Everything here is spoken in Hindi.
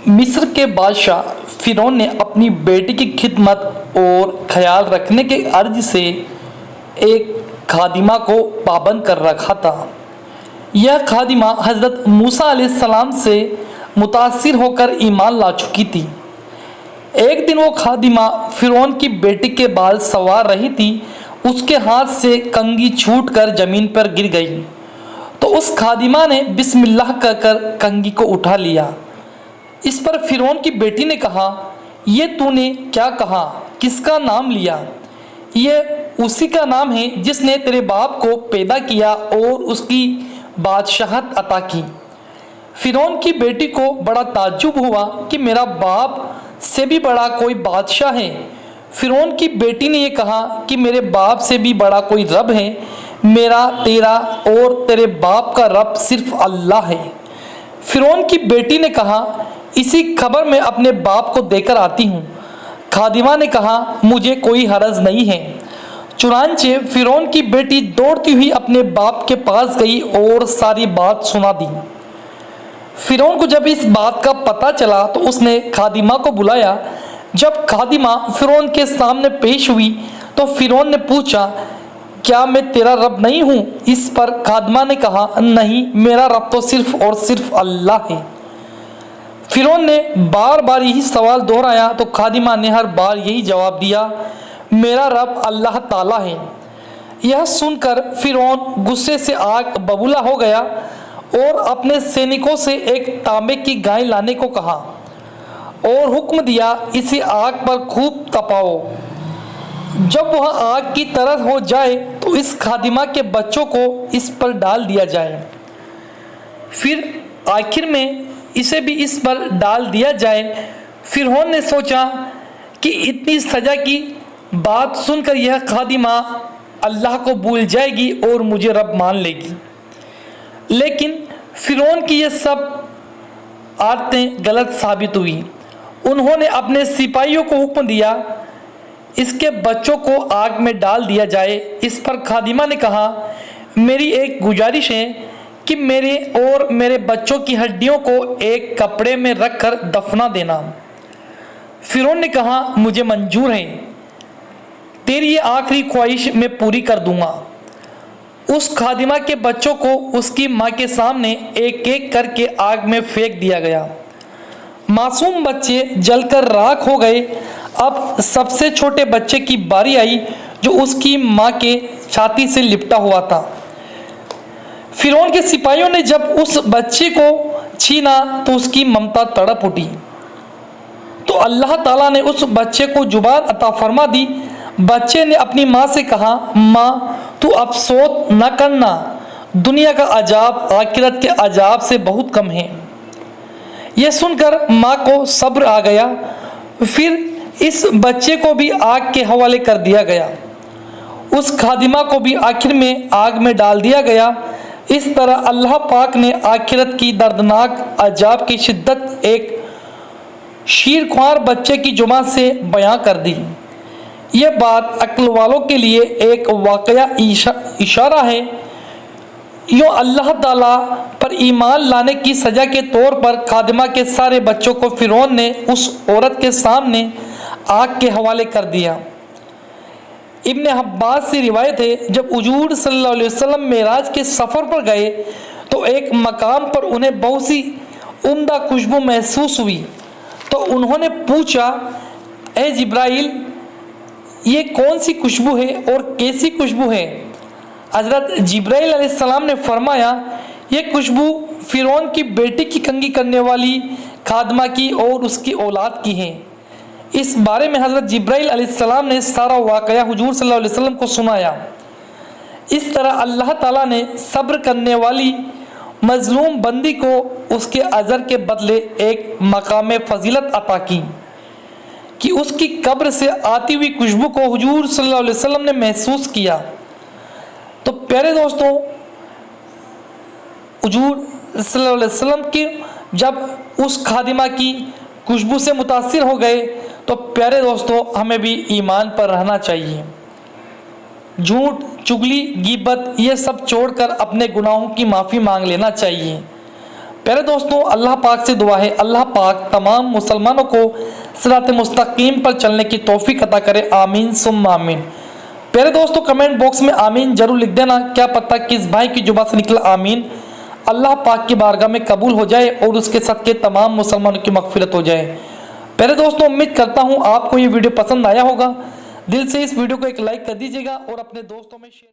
मिस्र के बादशाह फ़िरौन ने अपनी बेटी की खिदमत और ख्याल रखने के अर्ज से एक खादिमा को पाबंद कर रखा था। यह खादिमा हज़रत मूसा अलैहिस्सलाम से मुतासिर होकर ईमान ला चुकी थी। एक दिन वो खादिमा फ़िरौन की बेटी के बाल संवार रही थी। उसके हाथ से कंघी छूटकर ज़मीन पर गिर गई तो उस खादिमा ने बिस्मिल्लाह कहकर कंघी को उठा लिया। इस पर फ़िरौन की बेटी ने कहा, ये तूने क्या कहा, किसका नाम लिया? ये उसी का नाम है जिसने तेरे बाप को पैदा किया और उसकी बादशाहत अता की। फ़िरौन की बेटी को बड़ा ताज्जुब हुआ कि मेरा बाप से भी बड़ा कोई बादशाह है। फ़िरौन की बेटी ने यह कहा कि मेरे बाप से भी बड़ा कोई रब है। मेरा, तेरा और तेरे बाप का रब सिर्फ अल्लाह है। फ़िरौन की बेटी ने कहा, इसी खबर में अपने बाप को देकर आती हूँ। खादिमा ने कहा, मुझे कोई हरज नहीं है। चुनांचे फ़िरौन की बेटी दौड़ती हुई अपने बाप के पास गई और सारी बात सुना दी। फ़िरौन को जब इस बात का पता चला तो उसने खादिमा को बुलाया। जब खादिमा फ़िरौन के सामने पेश हुई तो फ़िरौन ने पूछा, क्या मैं तेरा रब नहीं हूँ? इस पर खादिमा ने कहा, नहीं, मेरा रब तो सिर्फ और सिर्फ अल्लाह है। फ़िरौन ने बार बार यही सवाल दोहराया तो खादिमा ने हर बार यही जवाब दिया, मेरा रब अल्लाह ताला है। यह सुनकर फ़िरौन गुस्से से आग बबूला हो गया और अपने सैनिकों से एक तांबे की गाय लाने को कहा और हुक्म दिया, इसे आग पर खूब तपाओ। जब वह आग की तरह हो जाए तो इस खादिमा के बच्चों को इस पर डाल दिया जाए। फिर आखिर में इसे भी इस पर डाल दिया जाए। फ़िरौन ने सोचा कि इतनी सज़ा की बात सुनकर यह खादिमा अल्लाह को भूल जाएगी और मुझे रब मान लेगी। लेकिन फ़िरौन की ये सब आदतें गलत साबित हुई। उन्होंने अपने सिपाहियों को हुक्म दिया, इसके बच्चों को आग में डाल दिया जाए। इस पर खादिमा ने कहा, मेरी एक गुजारिश है कि मेरे और मेरे बच्चों की हड्डियों को एक कपड़े में रखकर दफना देना। फ़िरौन ने कहा, मुझे मंजूर है, तेरी ये आखिरी ख्वाहिश मैं पूरी कर दूंगा। उस खादिमा के बच्चों को उसकी माँ के सामने एक एक करके आग में फेंक दिया गया। मासूम बच्चे जलकर राख हो गए। अब सबसे छोटे बच्चे की बारी आई जो उसकी माँ के छाती से लिपटा हुआ था। फ़िरौन के सिपाहियों ने जब उस बच्चे को छीना तो उसकी ममता तड़प उठी। तो अल्लाह ताला ने उस बच्चे को जुबान अता फरमा दी। बच्चे ने अपनी माँ से कहा, माँ तू अफसोस न करना, दुनिया का अजाब आखिरत के अजाब से बहुत कम है। यह सुनकर माँ को सब्र आ गया। फिर इस बच्चे को भी आग के हवाले कर दिया गया। उस खादिमा को भी आखिर में आग में डाल दिया गया। इस तरह अल्लाह पाक ने आखिरत की दर्दनाक अजाब की शिद्दत एक शीरख्वार बच्चे की जुबान से बयां कर दी। यह बात अक्ल वालों के लिए एक वाकया इशारा है। यूँ अल्लाह ताला पर ईमान लाने की सज़ा के तौर पर खादिमा के सारे बच्चों को फ़िरौन ने उस औरत के सामने आग के हवाले कर दिया। इब्न अब्बास से रिवायत है, जब हुजूर सल्लल्लाहु अलैहि वसल्लम मेराज के सफ़र पर गए तो एक मकाम पर उन्हें बहुत सी उम्दा खुशबू महसूस हुई। तो उन्होंने पूछा, ए जिब्राइल, ये कौन सी खुशबू है और कैसी खुशबू है? हज़रत जिब्राइल अलैहिस्सलाम ने फरमाया, ये खुशबू फ़िरौन की बेटी की कंघी करने वाली खादिमा की और उसकी औलाद की है। इस बारे में हज़रत जिब्राइल अलैहिस्सलाम ने सारा वाक़या हुजूर सल्लल्लाहु अलैहि वसल्लम को सुनाया। इस तरह अल्लाह ताला ने सब्र करने वाली मज़लूम बंदी को उसके अज़र के बदले एक मकाम फ़जीलत अता की कि उसकी कब्र से आती हुई खुशबू को हुजूर सल्लल्लाहु अलैहि वसल्लम ने महसूस किया। तो प्यारे दोस्तों, हुजूर सल्लल्लाहु अलैहि वसल्लम के जब उस खादिमा की खुशबू से मुतासिर हो गए तो प्यारे दोस्तों, हमें भी ईमान पर रहना चाहिए। झूठ, चुगली, गीबत ये सब छोड़कर अपने गुनाहों की माफ़ी मांग लेना चाहिए। प्यारे दोस्तों, अल्लाह पाक से दुआ है, अल्लाह पाक तमाम मुसलमानों को सिरात मुस्तकीम पर चलने की तौफीक अता करे। आमीन सुम्मा आमीन। प्यारे दोस्तों, कमेंट बॉक्स में आमीन जरूर लिख देना। क्या पता किस भाई की जुबान से निकला आमीन अल्लाह पाक की बारगाह में कबूल हो जाए और उसके सदके तमाम मुसलमानों की मगफिरत हो जाए। प्यारे दोस्तों, उम्मीद करता हूँ आपको ये वीडियो पसंद आया होगा। दिल से इस वीडियो को एक लाइक कर दीजिएगा और अपने दोस्तों में शेयर